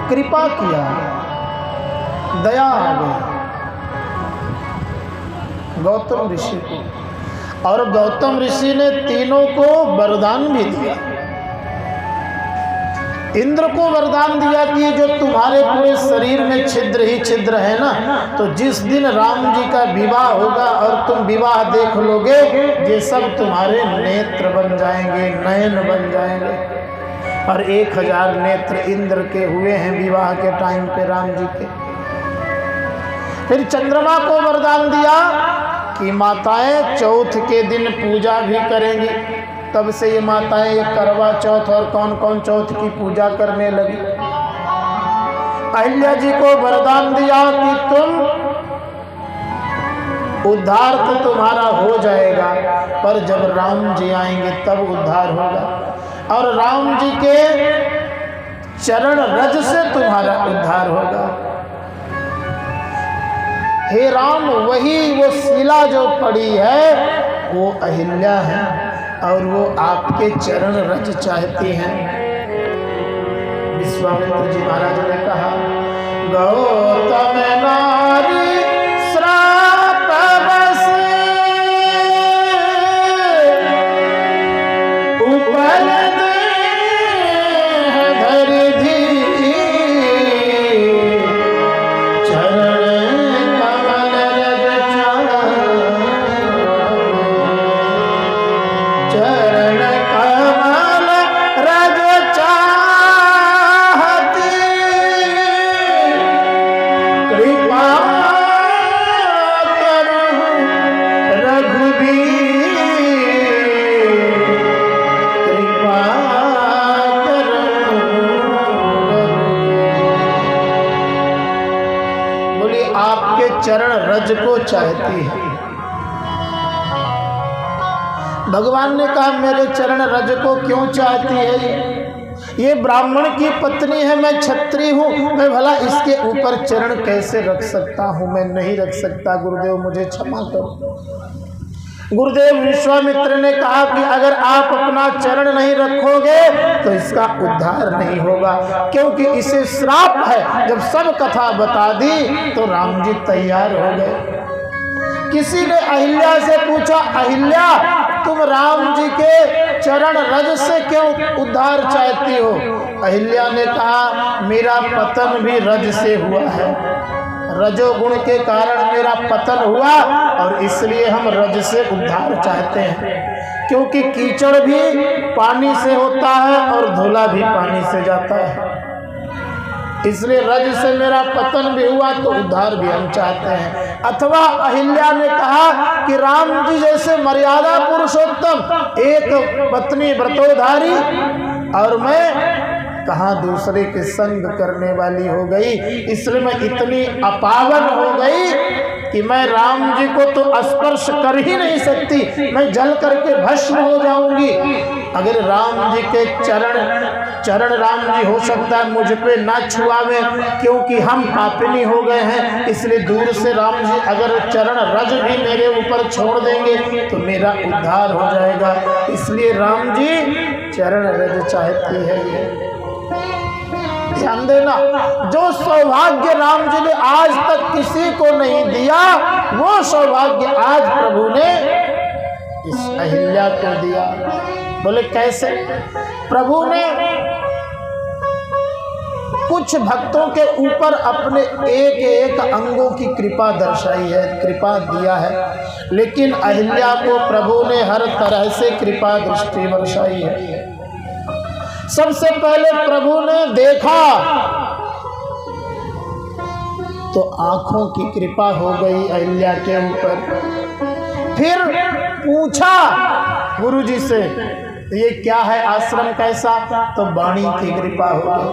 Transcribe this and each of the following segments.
कृपा किया, दया आ गई गौतम ऋषि को। और गौतम ऋषि ने तीनों को वरदान भी दिया। इंद्र को वरदान दिया कि जो तुम्हारे पूरे शरीर में छिद्र ही छिद्र है ना, तो जिस दिन राम जी का विवाह होगा और तुम विवाह देख लोगे, ये सब तुम्हारे नेत्र बन जाएंगे, नयन बन जाएंगे। और 1000 नेत्र इंद्र के हुए हैं विवाह के टाइम पे राम जी के। फिर चंद्रमा को वरदान दिया कि माताएं चौथ के दिन पूजा भी करेंगी। तब से ये माताएं ये करवा चौथ और कौन कौन चौथ की पूजा करने लगी। अहिल्या जी को वरदान दिया कि तुम उद्धार तो तुम्हारा हो जाएगा, पर जब राम जी आएंगे तब उद्धार होगा। और राम जी के चरण रज से तुम्हारा उद्धार होगा। हे राम, वही वो शिला जो पड़ी है वो अहिल्या है और वो आपके चरण रज चाहती हैं। विश्वामित्र जी महाराज ने कहा, गौतम नारी श्राप बस उपल देह धरि धी, चरण कमल रज चरण कमल रज चाहती, कृपा करहु रघुबीर, कृपा करहु रघुबीर। बोली आपके चरण रज को चाहती है। भगवान ने कहा, मेरे चरण रज को क्यों चाहती है? ये ब्राह्मण की पत्नी है, मैं क्षत्रिय हूँ, मैं भला इसके ऊपर चरण कैसे रख सकता हूँ? मैं नहीं रख सकता, गुरुदेव मुझे क्षमा करो। गुरुदेव विश्वामित्र ने कहा कि अगर आप अपना चरण नहीं रखोगे तो इसका उद्धार नहीं होगा, क्योंकि इसे श्राप है। जब सब कथा बता दी तो राम जी तैयार हो गए। किसी ने अहिल्या से पूछा, अहिल्या तुम राम जी के चरण रज से क्यों उद्धार चाहती हो? अहिल्या ने कहा, मेरा पतन भी रज से हुआ है, रजोगुण के कारण मेरा पतन हुआ और इसलिए हम रज से उद्धार चाहते हैं, क्योंकि कीचड़ भी पानी से होता है और धूला भी पानी से जाता है। इसलिए रज से मेरा पतन भी हुआ तो उद्धार भी हम चाहते हैं। अथवा अहिल्या ने कहा कि राम जी जैसे मर्यादा पुरुषोत्तम, एक पत्नी व्रतोधारी, और मैं कहाँ दूसरे के संग करने वाली हो गई। इसलिए मैं इतनी अपावन हो गई कि मैं राम जी को तो स्पर्श कर ही नहीं सकती, मैं जल करके भस्म हो जाऊंगी। अगर राम जी के चरण राम जी हो सकता है मुझ पे ना छुआवे, क्योंकि हम पापिनी हो गए हैं। इसलिए दूर से राम जी अगर चरण रज भी मेरे ऊपर छोड़ देंगे तो मेरा उद्धार हो जाएगा। इसलिए राम जी चरण रज चाहती है। ये ध्यान देना, जो सौभाग्य राम जी ने आज तक किसी को नहीं दिया, वो सौभाग्य आज प्रभु ने इस अहिल्या को दिया। बोले कैसे? प्रभु ने कुछ भक्तों के ऊपर अपने एक एक अंगों की कृपा दर्शाई है, कृपा दिया है, लेकिन अहिल्या को प्रभु ने हर तरह से कृपा दृष्टि बरसाई है। सबसे पहले प्रभु ने देखा तो आंखों की कृपा हो गई अहिल्या के ऊपर। फिर पूछा गुरुजी से, ये क्या है आश्रम कैसा? तो वाणी की कृपा हो गई।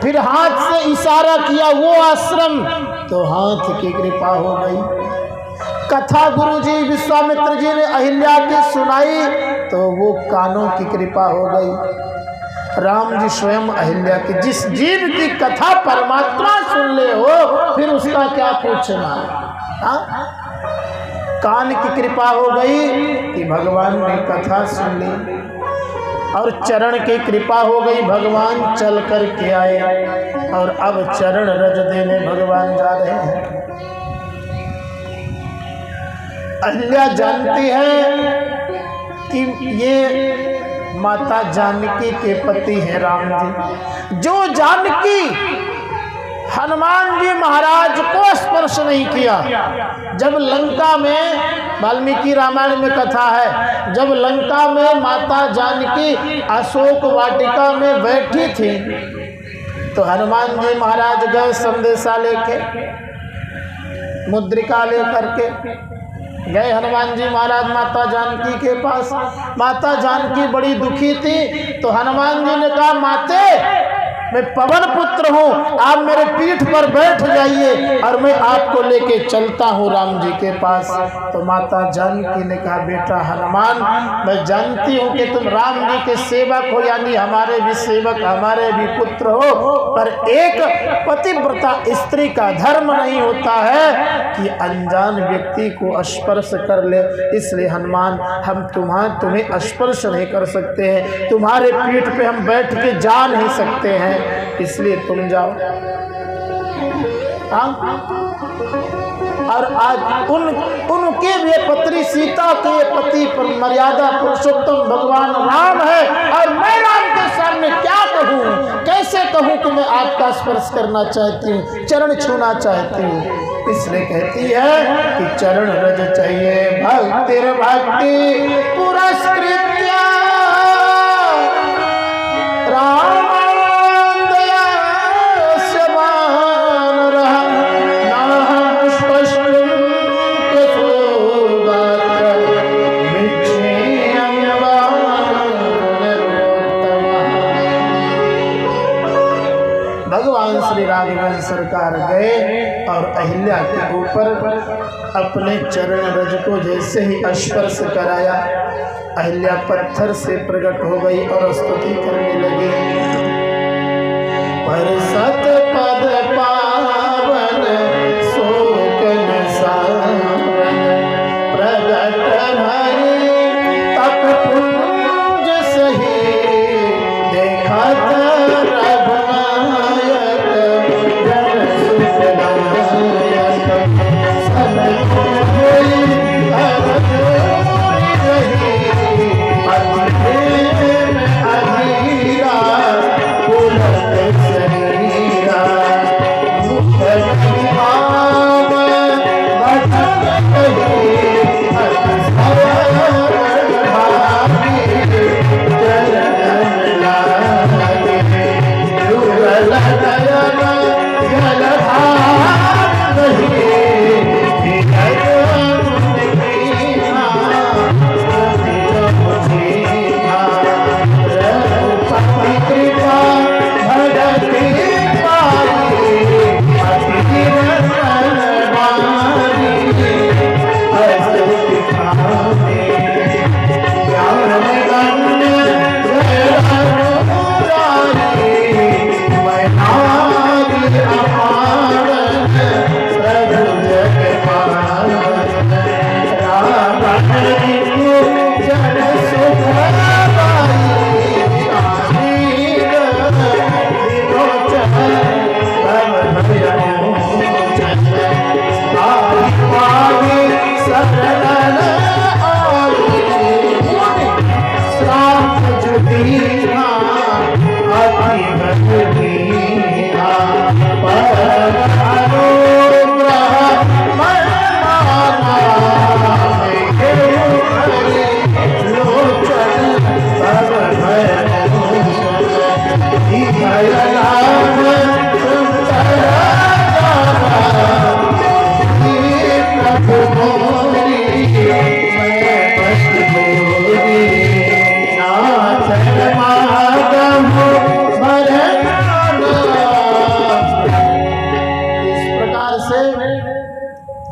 फिर हाथ से इशारा किया, वो आश्रम, तो हाथ की कृपा हो गई। कथा गुरुजी विश्वामित्र जी ने अहिल्या की सुनाई तो वो कानों की कृपा हो गई। राम जी स्वयं अहिल्या की, जिस जीव की कथा परमात्मा सुन ले हो फिर उसका क्या पूछना? कान की कृपा हो गई कि भगवान ने कथा सुन ली। और चरण की कृपा हो गई, भगवान चल कर के आए और अब चरण रज देने भगवान जा रहे हैं। अहिल्या जानती है कि ये माता जानकी के पति हैं राम जी। जो जानकी हनुमान जी महाराज को स्पर्श नहीं किया, जब लंका में, वाल्मीकि रामायण में कथा है, जब लंका में माता जानकी अशोक वाटिका में बैठी थी तो हनुमान जी महाराज गए संदेशा लेके, मुद्रिका लेकर के गए हनुमान जी महाराज माता जानकी के पास। माता जानकी बड़ी दुखी थी तो हनुमान जी ने कहा, माते मैं पवन पुत्र हूँ, आप मेरे पीठ पर बैठ जाइए और मैं आपको लेके चलता हूँ राम जी के पास। तो माता जानकी ने कहा, बेटा हनुमान, मैं जानती हूँ कि तुम राम जी के सेवक हो, यानी हमारे भी सेवक, हमारे भी पुत्र हो, पर एक पतिव्रता स्त्री का धर्म नहीं होता है कि अनजान व्यक्ति को स्पर्श कर ले। इसलिए हनुमान, हम तुम्हें स्पर्श नहीं कर सकते हैं, तुम्हारे पीठ पे हम बैठ के जा नहीं सकते हैं, इसलिए तुम जाओ। और आज उनके भी पत्नी सीता के पति पर मर्यादा पुरुषोत्तम भगवान राम है, और मैं राम के सामने क्या कहूँ, कैसे कहूँ कि मैं आपका स्पर्श करना चाहती हूँ, चरण छूना चाहती हूँ। इसलिए कहती है कि चरण रज चाहिए भक्ति भक्ति पुरस्कृत्या राम श्री राघवन सरकार गए और अहिल्या के ऊपर अपने चरण रज को जैसे ही स्पर्श कराया, अहिल्या पत्थर से प्रकट हो गई और स्तुति करने लगी। पर सत पद पावन शोकन सावन प्रगट हरि तप पुंज सही देखत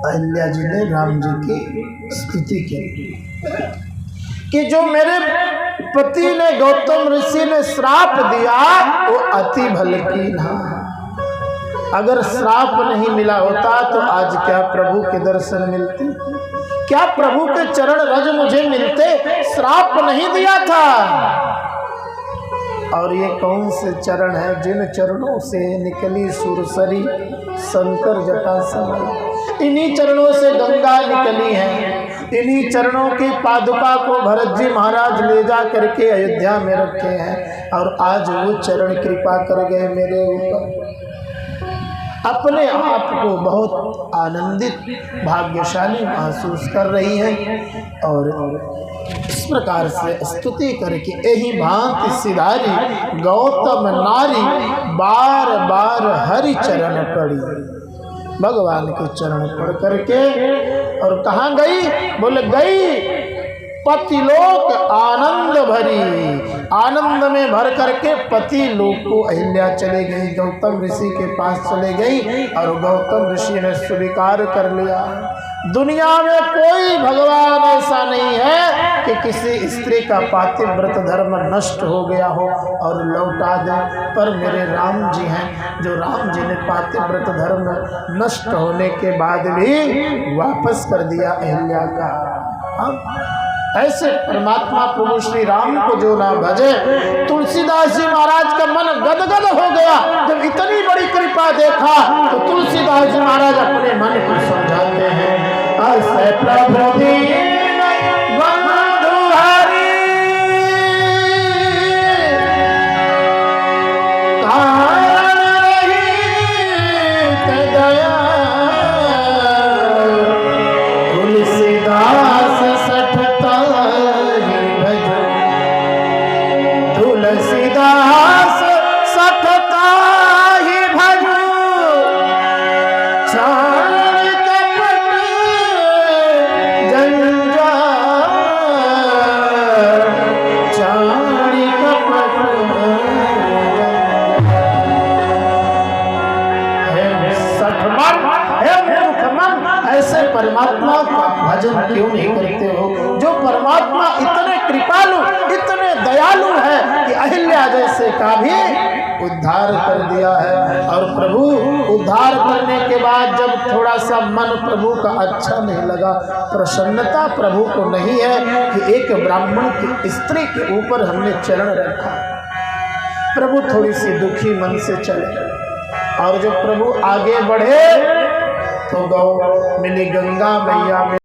अहिल्या जी ने राम जी की स्तुति की कि जो मेरे पति ने, गौतम ऋषि ने श्राप दिया वो अति भलकीन है। अगर श्राप नहीं मिला होता तो आज क्या प्रभु के दर्शन मिलते, क्या प्रभु के चरण रज मुझे मिलते। श्राप नहीं दिया था, और ये कौन से चरण है जिन चरणों से निकली सुरसरी शंकर जटा समय। इन्हीं चरणों से गंगा निकली है, इन्हीं चरणों की पादुका को भरत जी महाराज ले जा करके अयोध्या में रखे हैं। और आज वो चरण कृपा कर गए मेरे ऊपर। अपने आप को बहुत आनंदित भाग्यशाली महसूस कर रही है और इस प्रकार से स्तुति करके यही भांति सिधारी गौतम नारी बार बार हरि चरण पड़ी। भगवान के चरण पढ़ करके और कहाँ गई? बोले गई पतिलोक आनंद भरी। आनंद में भर करके पति लोक को अहिल्या चले गई, गौतम ऋषि के पास चले गई और गौतम ऋषि ने स्वीकार कर लिया। दुनिया में कोई भगवान ऐसा नहीं है कि किसी स्त्री का पातिव्रत धर्म नष्ट हो गया हो और लौटा दे, पर मेरे राम जी हैं जो राम जी ने पातिव्रत धर्म नष्ट होने के बाद भी वापस कर दिया अहिल्या का। ऐसे परमात्मा प्रभु श्री राम को जो ना भजे। तुलसीदास जी महाराज का मन गदगद हो गया जब इतनी बड़ी कृपा देखा। तो तुलसीदास जी महाराज अपने मन को समझाते हैं, ऐसे प्रभु दीन बंधु हरि कारण रहित दया। तुलसीदास तुलसीदास सतता ही भजो, चार कपट जंजाल, चार कपट हे सठमन हे मूर्खमन, ऐसे परमात्मा का भजन क्यों नहीं करते हो? जो परमात्मा इतने कृपालु इतने दयालु है कि अहिल्या जैसे का भी उद्धार कर दिया है। और प्रभु उद्धार करने के बाद जब थोड़ा सा मन प्रभु का अच्छा नहीं लगा, प्रसन्नता प्रभु को नहीं है कि एक ब्राह्मण की स्त्री के ऊपर हमने चरण रखा। प्रभु थोड़ी सी दुखी मन से चले और जब प्रभु आगे बढ़े तो गौ मिली गंगा मैया में